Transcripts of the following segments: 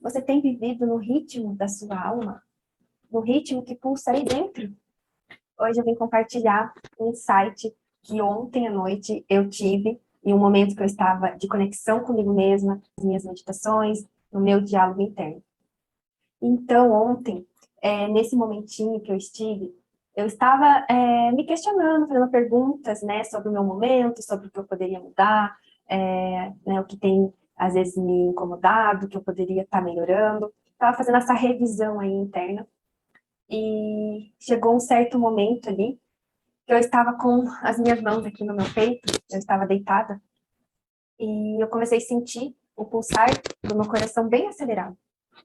Você tem vivido no ritmo da sua alma? No ritmo que pulsa aí dentro? Hoje eu vim compartilhar um insight que ontem à noite eu tive em um momento que eu estava de conexão comigo mesma, nas minhas meditações, no meu diálogo interno. Então, ontem, nesse momentinho que eu estive, eu estava me questionando, fazendo perguntas, né, sobre o meu momento, sobre o que eu poderia mudar, né, o que tem, às vezes, me incomodado, o que eu poderia estar melhorando. Estava fazendo essa revisão aí interna. E chegou um certo momento ali, que eu estava com as minhas mãos aqui no meu peito, eu estava deitada, e eu comecei a sentir o pulsar do meu coração bem acelerado.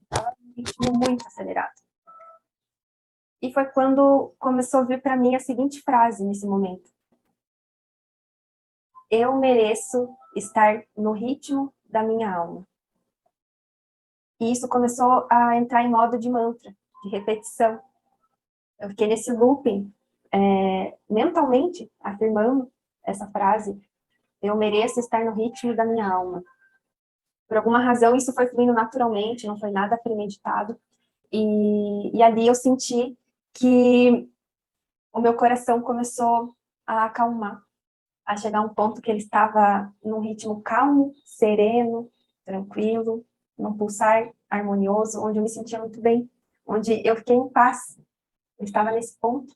Estava um ritmo muito acelerado. E foi quando começou a vir para mim a seguinte frase nesse momento: eu mereço estar no ritmo da minha alma. E isso começou a entrar em modo de mantra, de repetição. Eu fiquei nesse looping, mentalmente, afirmando essa frase: eu mereço estar no ritmo da minha alma. Por alguma razão, isso foi fluindo naturalmente, não foi nada premeditado. E ali eu senti que o meu coração começou a acalmar, a chegar a um ponto que ele estava num ritmo calmo, sereno, tranquilo, num pulsar harmonioso, onde eu me sentia muito bem, onde eu fiquei em paz. Eu estava nesse ponto.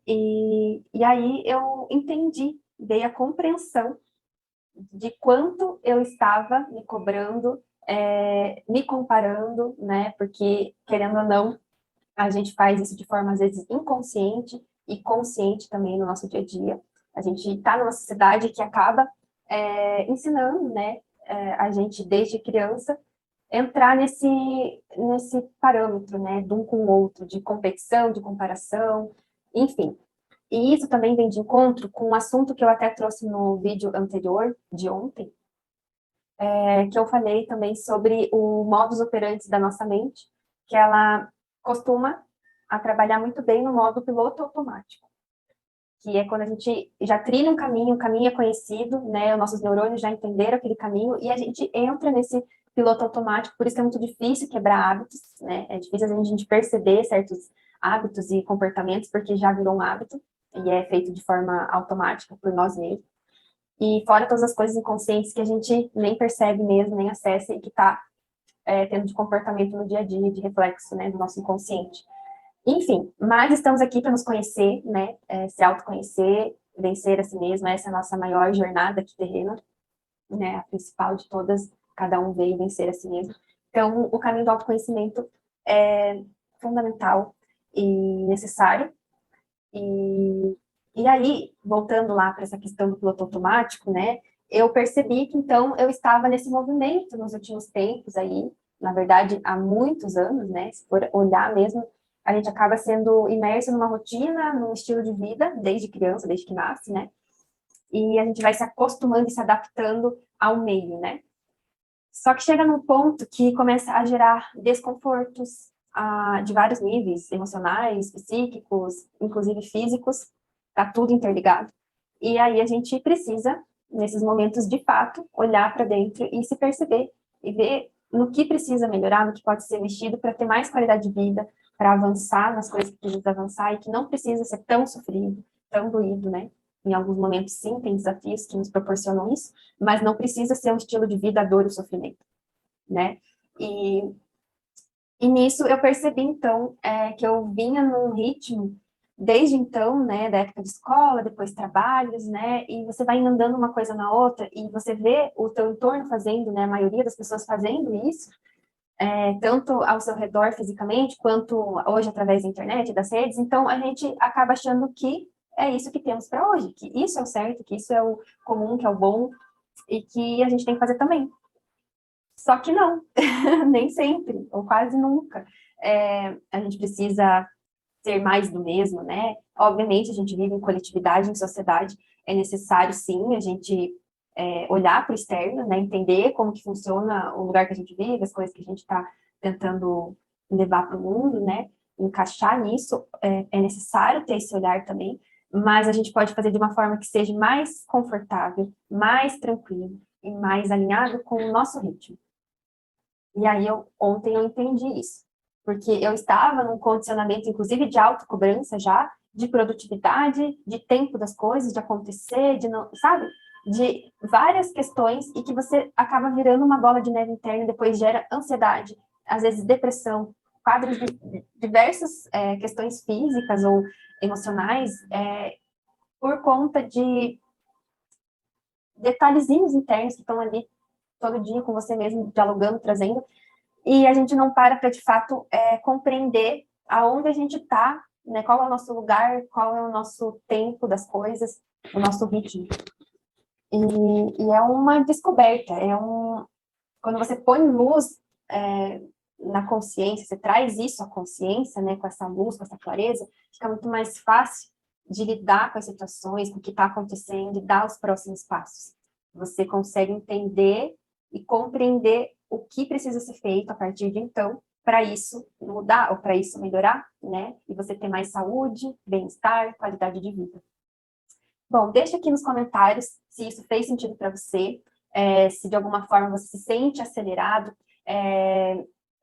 E aí eu entendi, dei a compreensão de quanto eu estava me cobrando, me comparando, né? Porque, querendo ou não, a gente faz isso de forma, às vezes, inconsciente e consciente também no nosso dia a dia. A gente está numa sociedade que acaba ensinando, né, a gente, desde criança, entrar nesse parâmetro, né, de um com o outro, de competição, de comparação, enfim. E isso também vem de encontro com um assunto que eu até trouxe no vídeo anterior, de ontem, que eu falei também sobre o modus operandi da nossa mente, que ela costuma a trabalhar muito bem no modo piloto automático, que é quando a gente já trilha um caminho, o caminho é conhecido, né, os nossos neurônios já entenderam aquele caminho, e a gente entra nesse piloto automático, por isso que é muito difícil quebrar hábitos, né, é difícil a gente perceber certos hábitos e comportamentos, porque já virou um hábito, e é feito de forma automática por nós mesmos. E fora todas as coisas inconscientes que a gente nem percebe mesmo, nem acessa e que está tendo de comportamento no dia a dia, de reflexo, né, do nosso inconsciente. Enfim, mas estamos aqui para nos conhecer, né, se autoconhecer, vencer a si mesmo, essa é a nossa maior jornada aqui terrena, né, a principal de todas, cada um veio vencer a si mesmo. Então, o caminho do autoconhecimento é fundamental e necessário, e aí, voltando lá para essa questão do piloto automático, né, eu percebi que, então, eu estava nesse movimento nos últimos tempos aí, na verdade, há muitos anos, né, se for olhar mesmo, a gente acaba sendo imerso numa rotina, num estilo de vida, desde criança, desde que nasce, né, e a gente vai se acostumando e se adaptando ao meio, né. Só que chega num ponto que começa a gerar desconfortos de vários níveis, emocionais, psíquicos, inclusive físicos, tá tudo interligado. E aí a gente precisa, nesses momentos de fato, olhar para dentro e se perceber e ver no que precisa melhorar, no que pode ser mexido para ter mais qualidade de vida, para avançar nas coisas que precisa avançar e que não precisa ser tão sofrido, tão doído, né? Em alguns momentos, sim, tem desafios que nos proporcionam isso, mas não precisa ser um estilo de vida a dor e o sofrimento, né? E, e nisso eu percebi, então, que eu vinha num ritmo, desde então, né, da época de escola, depois trabalhos, né, e você vai andando uma coisa na outra, e você vê o teu entorno fazendo, né, a maioria das pessoas fazendo isso, tanto ao seu redor fisicamente, quanto hoje através da internet, das redes, então a gente acaba achando que é isso que temos para hoje, que isso é o certo, que isso é o comum, que é o bom, e que a gente tem que fazer também. Só que não, nem sempre, ou quase nunca. A gente precisa ter mais do mesmo, né? Obviamente, a gente vive em coletividade, em sociedade, é necessário, sim, a gente olhar para o externo, né? Entender como que funciona o lugar que a gente vive, as coisas que a gente está tentando levar para o mundo, né? Encaixar nisso, é necessário ter esse olhar também, mas a gente pode fazer de uma forma que seja mais confortável, mais tranquilo e mais alinhado com o nosso ritmo. E aí, ontem eu entendi isso. Porque eu estava num condicionamento, inclusive, de autocobrança já, de produtividade, de tempo das coisas, de acontecer, de não, sabe? De várias questões e que você acaba virando uma bola de neve interna e depois gera ansiedade, às vezes depressão, quadros de diversas questões físicas ou emocionais, por conta de detalhezinhos internos que estão ali todo dia com você mesmo, dialogando, trazendo, e a gente não para de fato, compreender aonde a gente está, né, qual é o nosso lugar, qual é o nosso tempo das coisas, o nosso ritmo. E é uma descoberta, quando você põe luz na consciência, você traz isso à consciência, né, com essa luz, com essa clareza, fica muito mais fácil de lidar com as situações, com o que está acontecendo, e dar os próximos passos. Você consegue entender e compreender o que precisa ser feito a partir de então, para isso mudar ou para isso melhorar, né? E você ter mais saúde, bem-estar, qualidade de vida. Bom, deixa aqui nos comentários se isso fez sentido para você, se de alguma forma você se sente acelerado.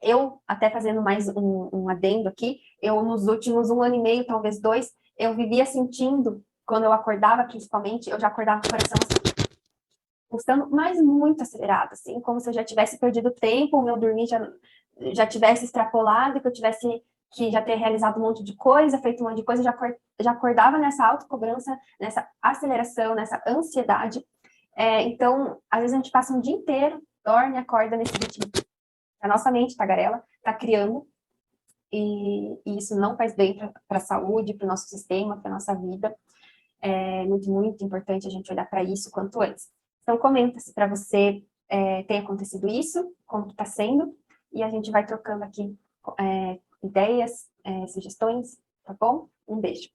Eu, até fazendo mais um adendo aqui, eu nos últimos 1 ano e meio, talvez 2, eu vivia sentindo, quando eu acordava principalmente, eu já acordava com o coração assim, pulsando, mas muito acelerado, assim, como se eu já tivesse perdido tempo, o meu dormir já tivesse extrapolado, que eu tivesse que já ter realizado um monte de coisa, feito um monte de coisa, já acordava nessa autocobrança, nessa aceleração, nessa ansiedade. Então, às vezes a gente passa um dia inteiro, dorme, acorda nesse ritmo. A nossa mente, tagarela, está criando, e isso não faz bem para a saúde, para o nosso sistema, para a nossa vida. É muito, muito importante a gente olhar para isso quanto antes. Então, comenta se para você tem acontecido isso, como está sendo, e a gente vai trocando aqui ideias, sugestões, tá bom? Um beijo.